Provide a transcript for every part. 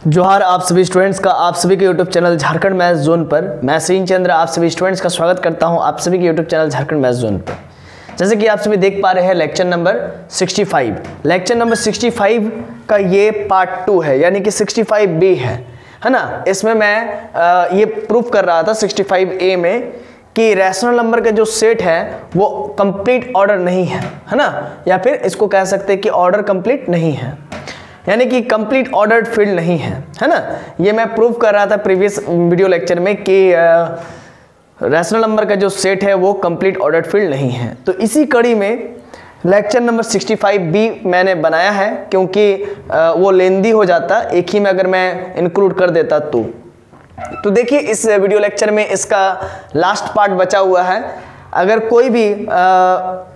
जोहार आप सभी स्टूडेंट्स का आप सभी के YouTube channel Jharkhand maths zone पर मैं श्रीन चंद्र आप सभी स्टूडेंट्स का स्वागत करता हूं आप सभी के YouTube channel Jharkhand maths zone पर। जैसे कि आप सभी देख पा रहे हैं लेक्चर नंबर 65 का ये पार्ट 2 है, यानी कि 65B है ना। इसमें मैं ये प्रूफ कर रहा था 65A में कि रैशनल नंबर का जो सेट है वो कंप्लीट ऑर्डर नहीं है ना, या फिर इसको कह सकते हैं कि ऑर्डर कंप्लीट नहीं है, यानी कि कंप्लीट ऑर्डर्ड फील्ड नहीं है ना। ये मैं प्रूव कर रहा था प्रीवियस वीडियो लेक्चर में कि रैशनल नंबर का जो सेट है वो कंप्लीट ऑर्डर्ड फील्ड नहीं है। तो इसी कड़ी में लेक्चर नंबर 65B मैंने बनाया है, क्योंकि वो लेंदी हो जाता एक ही में अगर मैं इंक्लूड कर देता तो देखिए इस वीडियो लेक्चर में इसका लास्ट पार्ट बचा हुआ है। अगर कोई भी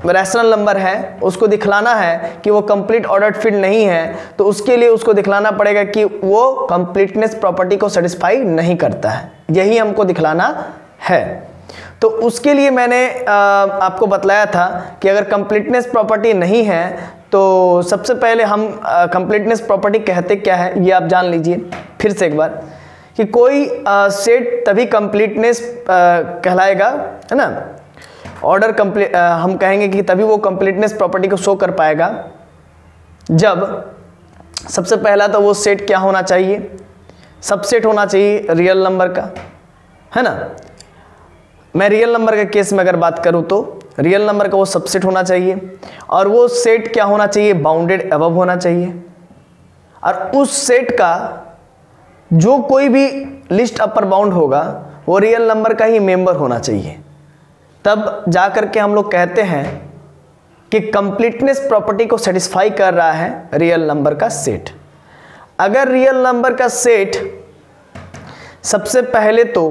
रैशनल नंबर है उसको दिखलाना है कि वो कंप्लीट ऑर्डर्ड फील्ड नहीं है, तो उसके लिए उसको दिखलाना पड़ेगा कि वो कंप्लीटनेस प्रॉपर्टी को सेटिस्फाई नहीं करता है, यही हमको दिखलाना है। तो उसके लिए मैंने आपको बतलाया था कि अगर कंप्लीटनेस प्रॉपर्टी नहीं है तो सबसे पहले हम कंप्लीटनेस प्रॉपर्टी कहते क्या है ये आप जान लीजिए फिर से एक बार, कि कोई सेट तभी कंप्लीटनेस कहलाएगा, है ना। ऑर्डर कंप्लीट हम कहेंगे कि तभी वो कंप्लीटनेस प्रॉपर्टी को शो कर पाएगा जब सबसे पहला तो वो सेट क्या होना चाहिए, सबसेट होना चाहिए रियल नंबर का, है ना। मैं रियल नंबर के केस में अगर बात करूं तो रियल नंबर का वो सबसेट होना चाहिए, और वो सेट क्या होना चाहिए, बाउंडेड अबव होना चाहिए, और उस सेट का जो कोई भी लिस्ट अपर बाउंड होगा वो रियल नंबर का ही मेंबर होना चाहिए। तब जाकर के हम लोग कहते हैं कि कंप्लीटनेस प्रॉपर्टी को सेटिस्फाई कर रहा है रियल नंबर का सेट। अगर रियल नंबर का सेट सबसे पहले तो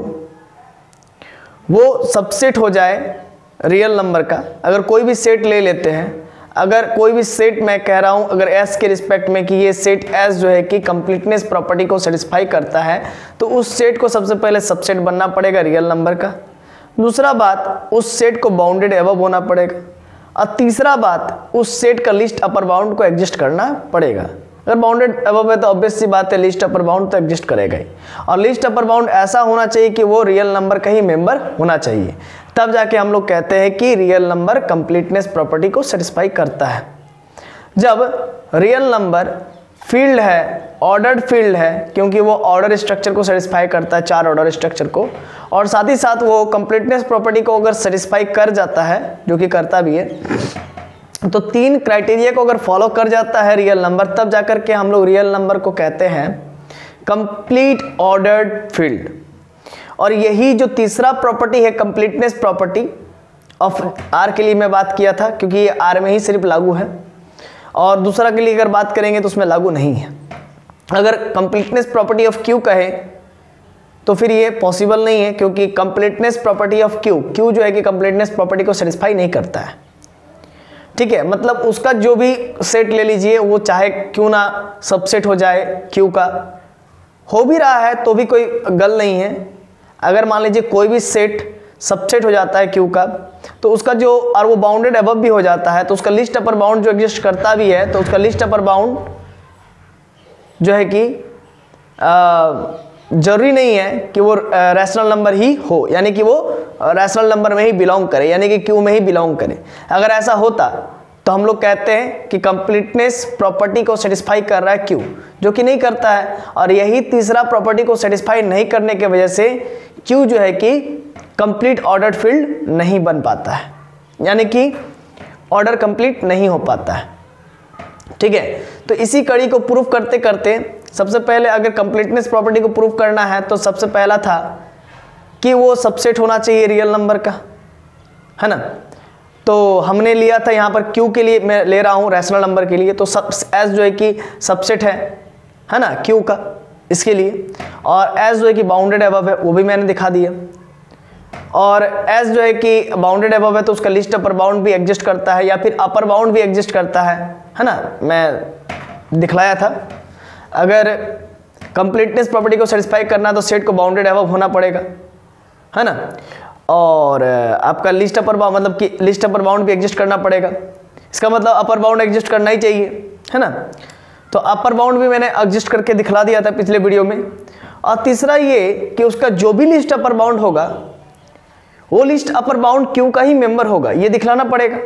वो सबसेट हो जाए रियल नंबर का, अगर कोई भी सेट ले लेते हैं, अगर कोई भी सेट मैं कह रहा हूं अगर S के रिस्पेक्ट में कि ये सेट S जो है कि कंप्लीटनेस प्रॉपर्टी को सेटिस्फाई करता है, तो उस सेट को सबसे पहले सबसेट बनना पड़ेगा रियल नंबर का। दूसरा बात, उस सेट को बाउंडेड अबव होना पड़ेगा, और तीसरा बात, उस सेट का लिस्ट अपर बाउंड को एग्जिस्ट करना पड़ेगा। अगर बाउंडेड अबव है तो ऑब्वियस सी बात है लिस्ट अपर बाउंड तो एग्जिस्ट करेगा ही, और लिस्ट अपर बाउंड ऐसा होना चाहिए कि वो रियल नंबर का ही मेंबर होना चाहिए। तब जाके हम लोग कहते हैं कि रियल नंबर कंप्लीटनेस प्रॉपर्टी को सेटिस्फाई करता है। जब रियल नंबर फील्ड है, ऑर्डर्ड फील्ड है, क्योंकि वो ऑर्डर स्ट्रक्चर को सेटिस्फाई करता है, 4 ऑर्डर स्ट्रक्चर को, और साथ ही साथ वो कंप्लीटनेस प्रॉपर्टी को अगर सेटिस्फाई कर जाता है, जो कि करता भी है, तो 3 क्राइटेरिया को अगर फॉलो कर जाता है रियल नंबर, तब जाकर के हम लोग रियल नंबर को कहते हैं कंप्लीट ऑर्डर्ड फील्ड। और यही जो तीसरा प्रॉपर्टी है कंप्लीटनेस प्रॉपर्टी ऑफ आर के लिए मैं बात किया था, क्योंकि ये आर में ही सिर्फ लागू है, और दूसरा के लिए अगर बात करेंगे तो उसमें लागू नहीं है। अगर कंप्लीटनेस प्रॉपर्टी ऑफ क्यू कहे तो फिर ये पॉसिबल नहीं है, क्योंकि कंप्लीटनेस प्रॉपर्टी ऑफ क्यू जो है कि कंप्लीटनेस प्रॉपर्टी को सेटिस्फाई नहीं करता है। ठीक है, मतलब उसका जो भी सेट ले लीजिए, वो चाहे क्यों ना सबसेट हो जाए क्यू का, हो भी रहा है तो भी कोई गल नहीं है। अगर मान लीजिए कोई भी सेट सबसेट हो जाता है क्यू का, तो उसका जो, और वो बाउंडेड अबव भी हो जाता है, तो उसका लिस्ट अपर बाउंड जो एग्जिस्ट करता भी है, तो उसका लिस्ट अपर बाउंड जो है कि जरूरी नहीं है कि वो रैशनल नंबर ही हो, यानी कि वो रैशनल नंबर में ही बिलोंग करे, यानी कि क्यू में ही बिलोंग करे। अगर ऐसा होता तो हम लोग कहते हैं कि कंप्लीटनेस प्रॉपर्टी को सेटिस्फाई कर रहा है क्यू, जो कि नहीं करता है, और यही तीसरा प्रॉपर्टी को सेटिस्फाई नहीं करने की वजह से क्यू जो है कि कंप्लीट ऑर्डर्ड फील्ड नहीं बन पाता है, यानी कि ऑर्डर कंप्लीट नहीं हो पाता है। ठीक है, तो इसी कड़ी को प्रूफ करते करते सबसे पहले अगर कंप्लीटनेस प्रॉपर्टी को प्रूफ करना है तो सबसे पहला था कि वो सबसेट होना चाहिए रियल नंबर का, है ना। तो हमने लिया था यहाँ पर क्यू के लिए, मैं ले रहा हूँ रैशनल नंबर के लिए, तो एस जो है कि सबसेट है ना क्यू का इसके लिए, और एस जो है कि बाउंडेड अबव है वो भी मैंने दिखा दिया, और एस जो है कि बाउंडेड अबव है तो उसका लिस्ट अपर बाउंड भी एग्जिस्ट करता है, या फिर अपर बाउंड भी एग्जिस्ट करता है ना, मैं दिखलाया था। अगर कंप्लीटनेस प्रॉपर्टी को सेटिस्फाई करना है तो सेट को बाउंडेड अबव होना पड़ेगा, है ना, और आपका लिस्ट अपर बाउंड मतलब कि लिस्ट अपर बाउंड भी एग्जिस्ट करना पड़ेगा, इसका मतलब अपर बाउंड एग्जिस्ट करना ही चाहिए, है ना। तो अपर बाउंड भी मैंने एग्जिस्ट करके दिखला दिया था पिछले वीडियो में। और तीसरा ये कि उसका जो भी लिस्ट अपर बाउंड होगा वो लिस्ट अपर बाउंड क्यू का ही मेंबर होगा, ये दिखलाना पड़ेगा।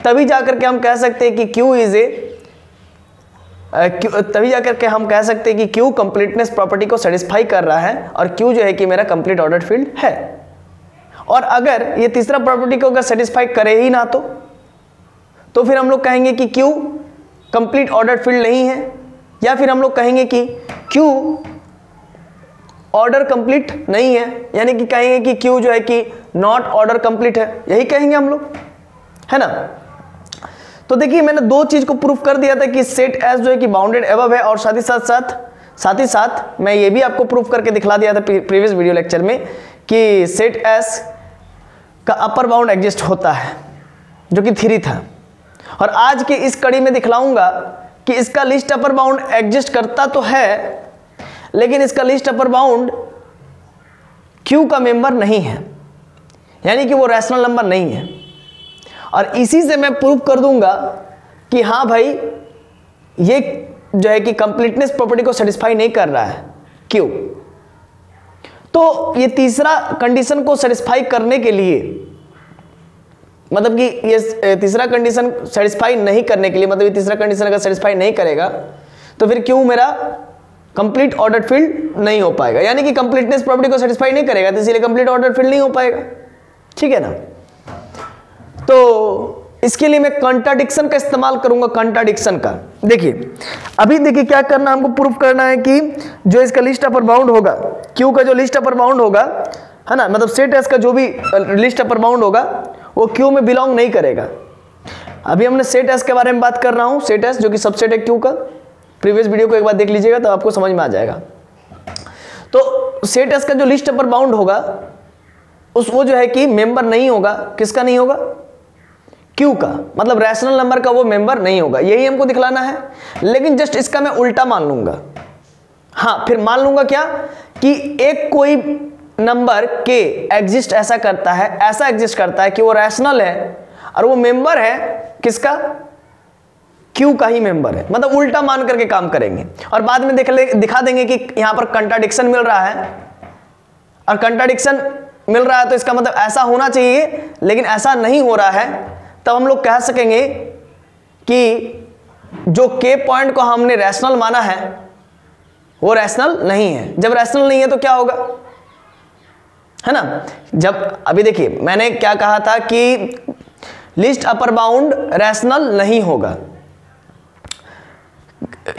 तभी जाकर के हम कह सकते हैं कि क्यू इज तभी जाकर के हम कह सकते हैं कि क्यू कंप्लीटनेस प्रॉपर्टी को सेटिस्फाई कर रहा है और क्यू जो है कि मेरा कंप्लीट ऑर्डर फील्ड है। और अगर ये तीसरा प्रॉपर्टी को अगर सेटिस्फाई करे ही ना तो फिर हम लोग कहेंगे कि क्यू कंप्लीट ऑर्डर फील्ड नहीं है, या फिर हम लोग कहेंगे कि क्यू ऑर्डर कंप्लीट नहीं है, यानी कि कहेंगे कि क्यू जो है कि नॉट ऑर्डर कंप्लीट है, यही कहेंगे हम लोग, है ना। तो देखिए मैंने दो चीज को प्रूफ कर दिया था कि सेट एस जो है कि बाउंडेड एबव है, और साथ ही साथ मैं ये भी आपको प्रूफ करके दिखला दिया था प्रीवियस वीडियो लेक्चर में कि सेट एस का अपर बाउंड एग्जिस्ट होता है, जो कि 3 था। और आज के इस कड़ी में दिखलाऊंगा कि इसका लिस्ट अपर बाउंड एग्जिस्ट करता तो है, लेकिन इसका लिस्ट अपर बाउंड क्यू का मेंबर नहीं है, यानी कि वो रैशनल नंबर नहीं है। और इसी से मैं प्रूफ कर दूंगा कि हाँ भाई ये जो है कि कंप्लीटनेस प्रॉपर्टी को सेटिस्फाई नहीं कर रहा है क्यू। तो ये तीसरा कंडीशन को सेटिस्फाई करने के लिए, मतलब कि ये तीसरा कंडीशन सेटिस्फाई नहीं करने के लिए, मतलब ये तीसरा कंडीशन अगर सेटिस्फाई नहीं करेगा तो फिर क्यू मेरा कंप्लीट ऑर्डर फील्ड नहीं हो पाएगा, यानी कि कंप्लीटनेस प्रॉपर्टी को सेटिस्फाई नहीं करेगा, तो इसीलिए कंप्लीट ऑर्डर फील्ड नहीं हो पाएगा, ठीक है ना। तो इसके लिए मैं कंट्राडिक्शन का इस्तेमाल करूंगा, कंट्राडिक्शन का। देखिए अभी देखिए क्या करना, हमको प्रूफ करना है कि जो इसका लिस्ट अपर बाउंड होगा, क्यू का जो लिस्ट अपर बाउंड होगा, है ना, मतलब सेट एस का जो भी लिस्ट अपर बाउंड होगा वो क्यू में बिलोंग नहीं करेगा। अभी हमने सेट एस के बारे में बात कर रहा हूं, सेट एस जो कि सबसेट है क्यू का। प्रीवियस वीडियो को एक बार देख लीजिएगा तो आपको समझ में आ जाएगा। तो सेट एस का जो लिस्ट अपर बाउंड होगा वो जो है कि मेंबर नहीं होगा, किसका नहीं होगा, क्यू का, मतलब रैशनल नंबर का वो मेंबर नहीं होगा, यही हमको दिखलाना है। लेकिन जस्ट इसका मैं उल्टा मान लूंगा। हाँ, फिर मान लूंगा क्या कि एक कोई नंबर के एग्जिस्ट ऐसा एग्जिस्ट करता है कि वो रैशनल है और वो मेंबर है किसका, क्यू का ही मेंबर है, मतलब उल्टा मान करके काम करेंगे। और बाद में दिखा देंगे कि यहां पर कंट्राडिक्शन मिल रहा है, और कंट्राडिक्शन मिल रहा है तो इसका मतलब ऐसा होना चाहिए, लेकिन ऐसा नहीं हो रहा है। तब हम लोग कह सकेंगे कि जो के पॉइंट को हमने रैशनल माना है वो रैशनल नहीं है। जब रैशनल नहीं है तो क्या होगा, है ना। जब अभी देखिए मैंने क्या कहा था कि लिस्ट अपर बाउंड रैशनल नहीं होगा,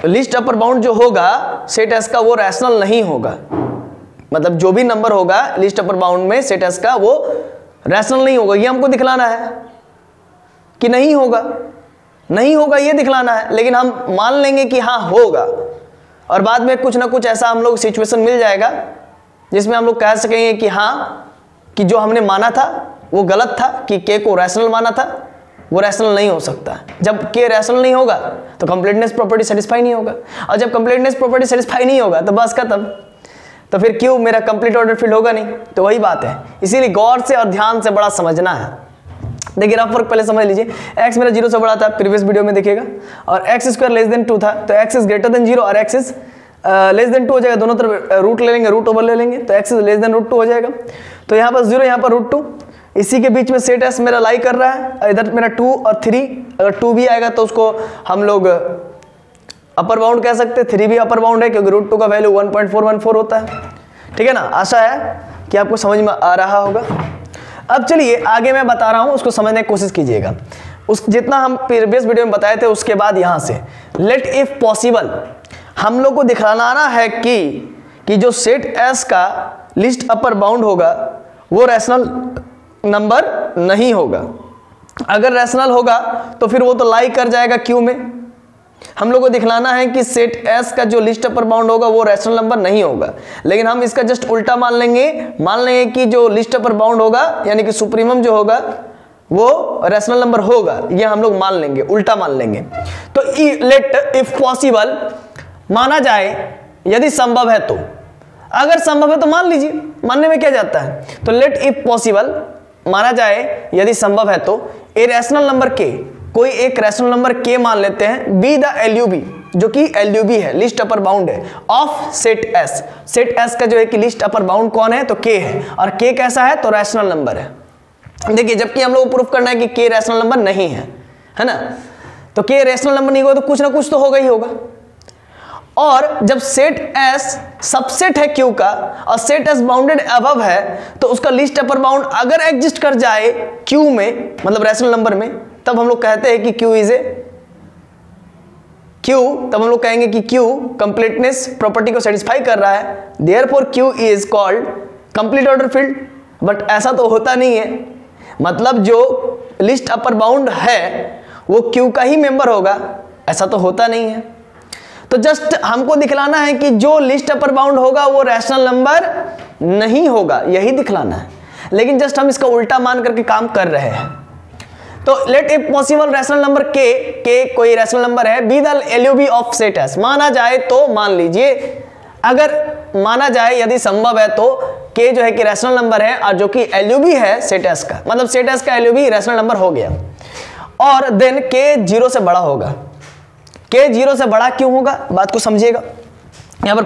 लिस्ट अपर बाउंड जो होगा सेट एस का वो रैशनल नहीं होगा, मतलब जो भी नंबर होगा लिस्ट अपर बाउंड में सेट एस का वो रैशनल नहीं होगा। ये हमको दिखलाना है कि नहीं होगा ये दिखलाना है, लेकिन हम मान लेंगे कि हाँ होगा, और बाद में कुछ ना कुछ ऐसा हम लोग सिचुएशन मिल जाएगा जिसमें हम लोग कह सकेंगे कि हाँ कि जो हमने माना था वो गलत था, कि के को रैशनल माना था वो रैशनल नहीं हो सकता। जब के रैशनल नहीं होगा तो कंप्लीटनेस प्रॉपर्टी सेटिस्फाई नहीं होगा, और जब कंप्लीटनेस प्रॉपर्टी सेटिस्फाई नहीं होगा तो बस खत्म, तो फिर क्यों मेरा कंप्लीट ऑर्डर फील्ड होगा नहीं। तो वही बात है, इसीलिए गौर से और ध्यान से बड़ा समझना है। देखिए रफ वर्क पहले समझ लीजिए, x मेरा 0 से बड़ा था, प्रीवियस वीडियो में देखिएगा, और x² लेस देन 2 था, तो x इज ग्रेटर देन 0 और x इज लेस देन 2 हो जाएगा। दोनों तरफ रूट ले लेंगे, रूट ओवर ले लेंगे, तो x इज लेस देन √2 हो जाएगा। तो यहाँ पर 0, यहाँ पर √2, इसी के बीच में सेट एस मेरा लाई कर रहा है। इधर मेरा 2 और 3, अगर 2 भी आएगा तो उसको हम लोग अपर बाउंड कह सकते हैं, 3 भी अपर बाउंड है क्योंकि √2 का वैल्यू 1.414 होता है, ठीक है ना। आशा है कि आपको समझ में आ रहा होगा। अब चलिए आगे मैं बता रहा हूं, उसको समझने की कोशिश कीजिएगा। उस जितना हम प्रीवियस वीडियो में बताए थे उसके बाद यहां से लेट इफ पॉसिबल हम लोग को दिखाना है कि जो सेट एस का लिस्ट अपर बाउंड होगा वो रैशनल नंबर नहीं होगा। अगर रैशनल होगा तो फिर वो तो लाई कर जाएगा क्यू में। हम लोग को दिखलाना है कि सेट एस का जो लिस्ट अपर बाउंड होगा वो रैशनल नंबर नहीं होगा, लेकिन हम इसका जस्ट उल्टा मान लेंगे कि जो लिस्ट अपर बाउंड होगा यानी कि सुप्रीमम जो होगा वो रैशनल नंबर होगा, ये हम लोग मान लेंगे, उल्टा मान लेंगे। तो लेट इफ पॉसिबल माना जाए, यदि संभव है तो, अगर संभव है तो मान लीजिए, मानने में क्या जाता है। तो लेट इफ पॉसिबल माना जाए यदि संभव है तो ए रैशनल नंबर के, कोई एक रैशनल नंबर k मान लेते हैं, बी द LUB, जो कि LUB है, लिस्ट अपर बाउंड है, of set S। Set S का जो है कि लिस्ट अपर बाउंड कौन है, तो k है, और k कैसा है, तो रैशनल नंबर है। देखिए, जबकि हम लोग को प्रूफ करना है कि k रैशनल नंबर नहीं है ना, तो k रैशनल नंबर नहीं होगा तो कुछ ना कुछ तो होगा ही होगा। और जब सेट S सबसेट है Q का और सेट S बाउंडेड अबव है, तो उसका लिस्ट अपर बाउंड अगर एग्जिस्ट कर जाए Q में, मतलब रैशनल नंबर में, तब हम लोग कहते हैं कि Q इज ए तब हम लोग कहेंगे कि Q कंप्लीटनेस प्रॉपर्टी को सेटिस्फाई कर रहा है, therefore Q is called complete order field. But ऐसा तो होता नहीं है, मतलब जो लिस्ट अपर बाउंड है वो Q का ही मेंबर होगा, ऐसा तो होता नहीं है। तो जस्ट हमको दिखलाना है कि जो लिस्ट अपर बाउंड होगा वो रैशनल नंबर नहीं होगा, यही दिखलाना है। लेकिन जस्ट हम इसका उल्टा मान करके काम कर रहे हैं। तो let a possible rational number k कोई रैशनल नंबर है, be the LUB of set S। माना जाए तो मान लीजिए, अगर माना जाए यदि संभव है तो k जो है कि रैशनल नंबर है और जो कि LUB है सेट S का, मतलब सेट S का LUB रैशनल नंबर हो गया, और देन k 0 से बड़ा होगा। k 0 से बड़ा क्यों होगा, बात को समझिएगा। यहाँ पर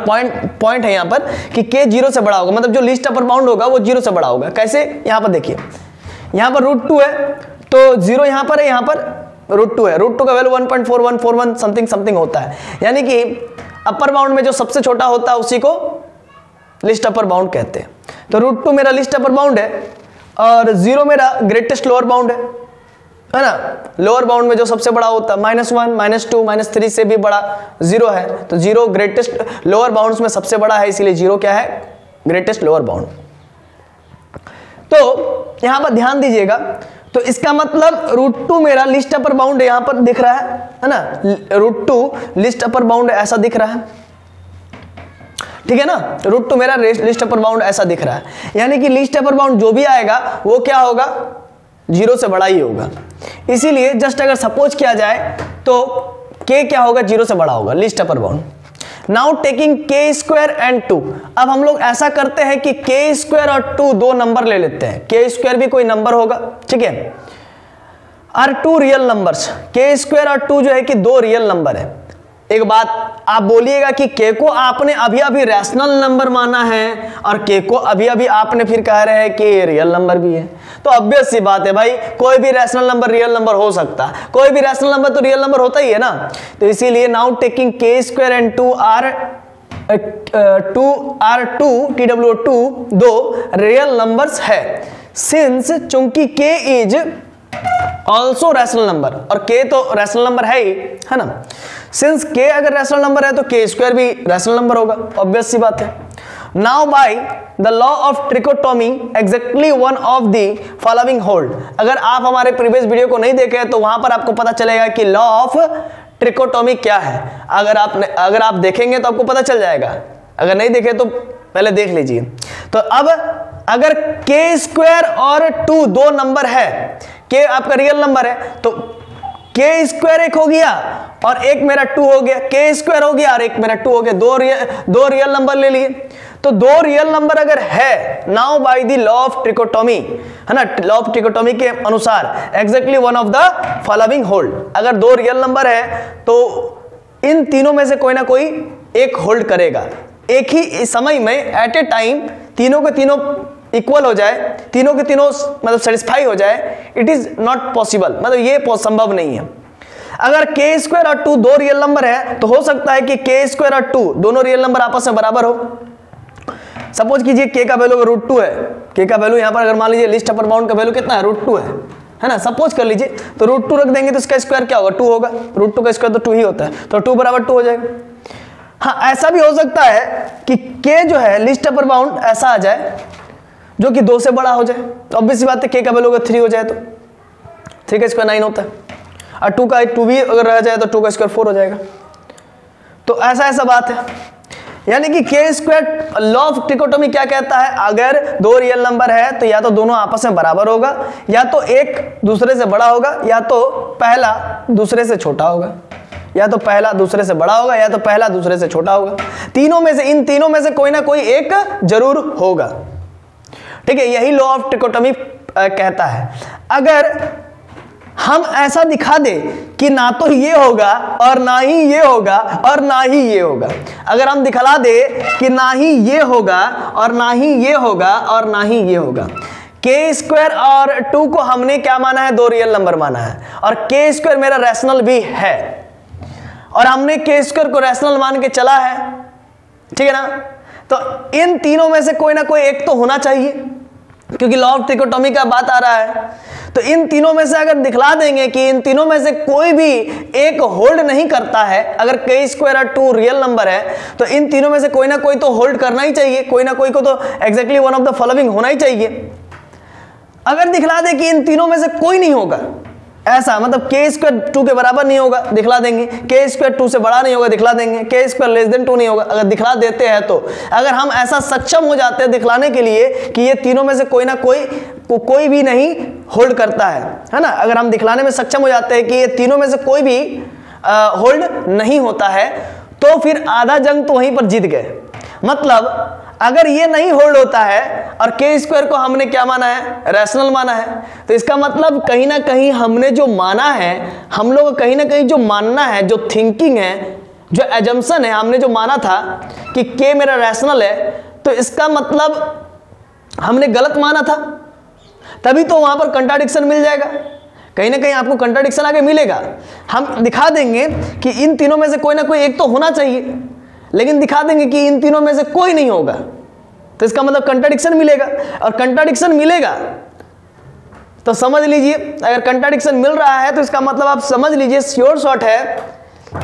पॉइंट है यहाँ पर कि k 0 से बड़ा होगा, मतलब जो लिस्ट अपर बाउंड होगा वो 0 से बड़ा होगा। कैसे, यहाँ पर देखिए, यहाँ पर √2 है तो 0 यहाँ पर है, यहाँ पर √2 है, √2 का वैल्यू 1.4141 समथिंग होता है, यानी कि अपर बाउंड में जो सबसे छोटा होता है उसी को लिस्ट अपर बाउंड कहते हैं। तो √2 मेरा लिस्ट अपर बाउंड है और 0 मेरा ग्रेटेस्ट लोअर बाउंड है ना। लोअर बाउंड में जो सबसे बड़ा होता है -1, -2, -3 से भी बड़ा 0 है, तो 0 ग्रेटेस्ट लोअर बाउंड्स में सबसे बड़ा है, इसीलिए 0 क्या है, ग्रेटेस्ट लोअर बाउंड। तो यहां पर ध्यान दीजिएगा, तो इसका मतलब √2 मेरा लिस्ट अपर बाउंड यहाँ पर दिख रहा है ना, √2 लिस्ट अपर बाउंड ऐसा दिख रहा है, ठीक है ना। √2 मेरा लिस्ट अपर बाउंड ऐसा दिख रहा है, यानी कि लिस्ट अपर बाउंड जो भी आएगा वो क्या होगा, 0 से बड़ा ही होगा। इसीलिए जस्ट अगर सपोज किया जाए तो k क्या होगा, 0 से बड़ा होगा, list upper bound. Now taking k² and 2, अब हम लोग ऐसा करते हैं कि k² और 2 दो नंबर ले लेते हैं, k² भी कोई नंबर होगा, ठीक है, और 2 रियल नंबर्स, k² और 2 जो है कि 2 रियल नंबर है। एक बात आप बोलिएगा कि k को आपने अभी अभी रैशनल नंबर माना है और k को अभी अभी आपने फिर कह रहे हैं कि रियल नंबर भी है, तो ऑब्वियस सी बात है भाई, कोई भी रैशनल नंबर रियल नंबर हो सकता है, कोई भी रैशनल नंबर तो रियल नंबर होता ही है ना। तो इसीलिए now taking k² and 2 2 TW2 दो रियल नंबर्स है, सिंस चूंकि k is also rational number, और k तो रैशनल नंबर है ना। सिंस k अगर रैशनल नंबर है तो k² भी रैशनल नंबर होगा, ऑब्वियस सी बात है। Now by the law of trichotomy exactly one of the following hold. अगर आप हमारे प्रीवियस वीडियो को नहीं देखे तो वहां पर आपको पता चलेगा कि लॉ ऑफ ट्रिकोटोमी क्या है। अगर आप देखेंगे तो आपको पता चल जाएगा, अगर नहीं देखे तो पहले देख लीजिए। तो अब अगर k² और 2 दो नंबर है, k आपका रियल नंबर है तो k² एक हो गया और एक मेरा 2 हो गया, k² हो गया और एक मेरा 2 हो गया, दो रियल नंबर ले लिए। तो दो रियल नंबर अगर है, now by the law of trichotomy, है ना, लॉ ऑफ ट्रिकोटोमी के अनुसार exactly one of the following hold. अगर दो रियल नंबर है तो इन तीनों में से कोई ना कोई एक होल्ड करेगा, एक ही समय में एट ए टाइम तीनों के तीनों इक्वल हो जाए, तीनों के तीनों मतलब सेटिस्फाई हो जाए, इट इज नॉट पॉसिबल, मतलब ये संभव नहीं है। अगर k² और 2 दो रियल नंबर है तो हो सकता है कि k² और 2 दोनों रियल नंबर आपस में बराबर हो। सपोज कीजिए k का वैल्यू √2 है, k का वैल्यू यहाँ पर अगर मान लीजिए लिस्ट अपर बाउंड का वैल्यू कितना है, √2 है ना, सपोज कर लीजिए। तो √2 रख देंगे तो इसका स्क्वायर क्या होगा, 2 होगा, √2 का स्क्वायर तो 2 ही होता है, तो 2 बराबर 2 हो जाएगा। हाँ, ऐसा भी हो सकता है कि k जो है लिस्ट अपर बाउंड ऐसा आ जाए जो कि 2 से बड़ा हो जाए, तो ऑब्वियस सी बात है k का वैल्यू अगर 3 हो जाए तो 3 का स्क्वायर 9 होता है, और 2 भी अगर रह जाए तो 2 का स्क्वायर 4 हो जाएगा। तो ऐसा बात है, यानी कि k², लॉ ऑफ ट्रिकोटोमी क्या कहता है, अगर दो रियल नंबर है तो या तो दोनों आपस में बराबर होगा, या तो एक दूसरे से बड़ा होगा, या तो पहला दूसरे से छोटा होगा, या तो पहला दूसरे से बड़ा होगा, या तो पहला दूसरे से छोटा होगा। तीनों में से, इन तीनों में से कोई ना कोई एक जरूर होगा, ठीक है, यही लॉ ऑफ ट्रिकोटोमी कहता है। अगर हम ऐसा दिखा दे कि ना तो ये होगा और ना ही ये होगा और ना ही ये होगा। अगर हम दिखला दे कि ना ही ये होगा और ना ही ये होगा और ना ही ये होगा, के स्क्वायर और 2 को हमने क्या माना है, 2 रियल नंबर माना है, और के स्क्वायर मेरा रैशनल भी है, और हमने के स्क्वायर को रैशनल मान के चला है, ठीक है ना। तो इन तीनों में से कोई ना कोई एक तो होना चाहिए, क्योंकि लॉ ऑफ ट्रिकोटोमी का बात आ रहा है। तो इन तीनों में से अगर दिखला देंगे कि इन तीनों में से कोई भी एक होल्ड नहीं करता है, अगर के स्क्वायर और 2 रियल नंबर है तो इन तीनों में से कोई ना कोई तो होल्ड करना ही चाहिए, कोई ना कोई को तो exactly one of the following होना ही चाहिए। अगर दिखला दे कि इन तीनों में से कोई नहीं होगा, ऐसा मतलब के स्क्वायर 2 के बराबर नहीं होगा, दिखला देंगे, के स्क्वायर 2 से बड़ा नहीं होगा, दिखला देंगे, के स्क्वायर लेस देन 2 नहीं होगा, अगर दिखला देते हैं तो। अगर हम ऐसा सक्षम हो जाते हैं दिखलाने के लिए कि ये तीनों में से कोई ना कोई भी नहीं होल्ड करता है ना, अगर हम दिखलाने में सक्षम हो जाते हैं कि ये तीनों में से कोई भी होल्ड नहीं होता है, तो फिर आधा जंग तो वहीं पर जीत गए। मतलब अगर ये नहीं होल्ड होता है और के स्क्वायर को हमने क्या माना है, रैशनल माना है, तो इसका मतलब कहीं ना कहीं हमने जो माना है, हम लोग कहीं ना कहीं जो मानना है, जो थिंकिंग है, जो एजम्पशन है, हमने जो माना था कि के मेरा रैशनल है, तो इसका मतलब हमने गलत माना था, तभी तो वहां पर कंट्राडिक्शन मिल जाएगा, कहीं ना कहीं आपको कंट्राडिक्शन आगे मिलेगा। हम दिखा देंगे कि इन तीनों में से कोई ना कोई एक तो होना चाहिए, लेकिन दिखा देंगे कि इन तीनों में से कोई नहीं होगा, तो इसका मतलब कंट्राडिक्शन मिलेगा, और कंट्राडिक्शन मिलेगा तो समझ लीजिए, अगर कंट्राडिक्शन मिल रहा है तो इसका मतलब आप समझ लीजिए श्योर शॉट है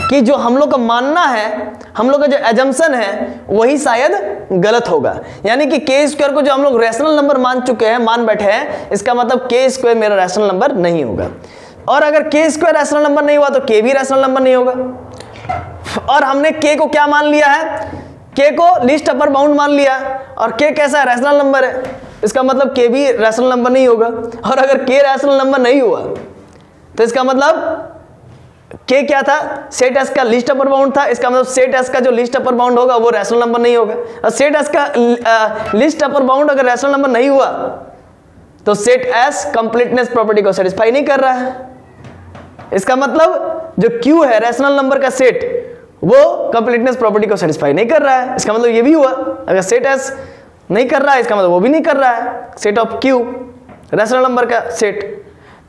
कि जो हम लोग का मानना है, हम लोग का जो एजम्पशन है वही शायद गलत होगा। यानी कि के स्क्वायर को जो हम लोग रैशनल नंबर मान चुके हैं, मान बैठे हैं, इसका मतलब के स्क्वायर मेरा रैशनल नंबर नहीं होगा, और अगर के स्क्वायर रैशनल नंबर नहीं हुआ तो के भी रैशनल नंबर नहीं होगा। और हमने के को क्या मान लिया है, के को लीस्ट अपर बाउंड मान लिया, और के कैसा है, रैशनल नंबर है, इसका मतलब के भी रैशनल नंबर नहीं होगा। और अगर के रैशनल नंबर नहीं हुआ तो इसका मतलब के क्या था, सेट एस का लीस्ट अपर बाउंड था, इसका मतलब सेट एस का जो लीस्ट अपर बाउंड होगा वो रैशनल नंबर नहीं होगा, और सेट एस का लीस्ट अपर बाउंड अगर रैशनल नंबर नहीं हुआ तो सेट एस कंप्लीटनेस प्रॉपर्टी को सेटिस्फाई नहीं कर रहा है। इसका मतलब जो Q है रैशनल नंबर का सेट, वो कंप्लीटनेस प्रॉपर्टी को सेटिस्फाई नहीं कर रहा है। इसका मतलब ये भी हुआ, अगर सेट एस नहीं कर रहा है इसका मतलब वो भी नहीं कर रहा है, set of Q rational number का सेट।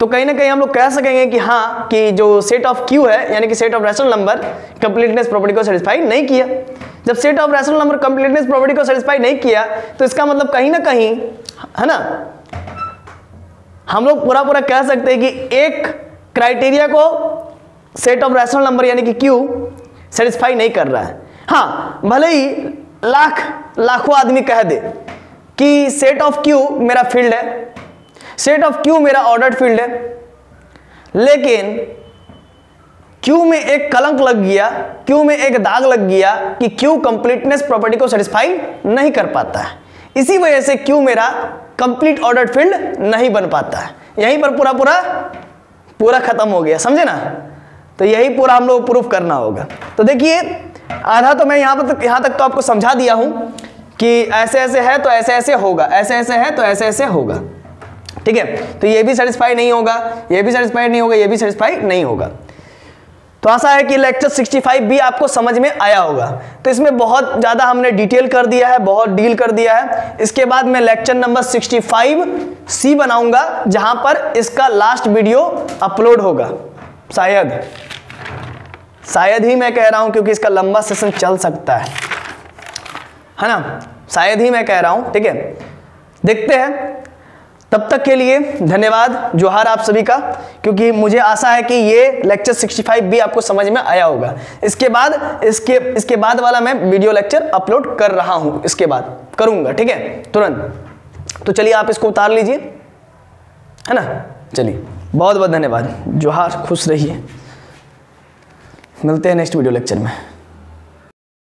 तो कहीं ना कहीं हम लोग कह सकेंगे कि हाँ, कि जो सेट ऑफ Q है यानी कि set of rational number completeness property को सेटिस्फाई नहीं किया। जब set of rational number completeness property को सेटिस्फाई नहीं किया तो इसका मतलब कहीं ना कहीं, है ना, हम लोग पूरा कह सकते हैं कि एक क्राइटेरिया को सेट ऑफ रैशनल नंबर यानी कि Q सेटिस्फाई नहीं कर रहा है। हाँ, भले ही लाखों आदमी कह दे कि सेट ऑफ Q मेरा फील्ड है, सेट ऑफ Q मेरा ऑर्डर्ड फील्ड है, लेकिन Q में एक कलंक लग गया, Q में एक दाग लग गया कि Q कंप्लीटनेस प्रॉपर्टी को सेटिस्फाई नहीं कर पाता है, इसी वजह से Q मेरा कंप्लीट ऑर्डर्ड फील्ड नहीं बन पाता है। यहीं पर पूरा खत्म हो गया, समझे ना। तो यही पूरा हम लोग प्रूफ करना होगा। तो देखिए, आधा तो मैं यहाँ तक तो आपको समझा दिया हूं कि ऐसे ऐसे है तो ऐसे ऐसे होगा, ऐसे ऐसे है तो ऐसे ऐसे होगा, ठीक है। तो ये भी सेटिस्फाई नहीं होगा, ये भी सेटिस्फाई नहीं होगा, ये भी सेटिस्फाई नहीं होगा। तो आशा है कि लेक्चर 65 भी आपको समझ में आया होगा। तो इसमें बहुत ज़्यादा हमने डिटेल कर दिया है, बहुत डील कर दिया है। इसके बाद मैं लेक्चर नंबर 65C बनाऊंगा, जहां पर इसका लास्ट वीडियो अपलोड होगा। शायद ही मैं कह रहा हूं, क्योंकि इसका लंबा सेशन चल सकता है ना, शायद ही मैं कह रहा हूं, ठीक है। देखते हैं, तब तक के लिए धन्यवाद, जोहार आप सभी का, क्योंकि मुझे आशा है कि ये लेक्चर 65 भी आपको समझ में आया होगा। इसके बाद वाला मैं वीडियो लेक्चर अपलोड कर रहा हूं, इसके बाद करूंगा, ठीक है, तुरंत। तो चलिए आप इसको उतार लीजिए, है ना। चलिए, बहुत बहुत धन्यवाद, जोहार, खुश रहिए, मिलते हैं नेक्स्ट वीडियो लेक्चर में।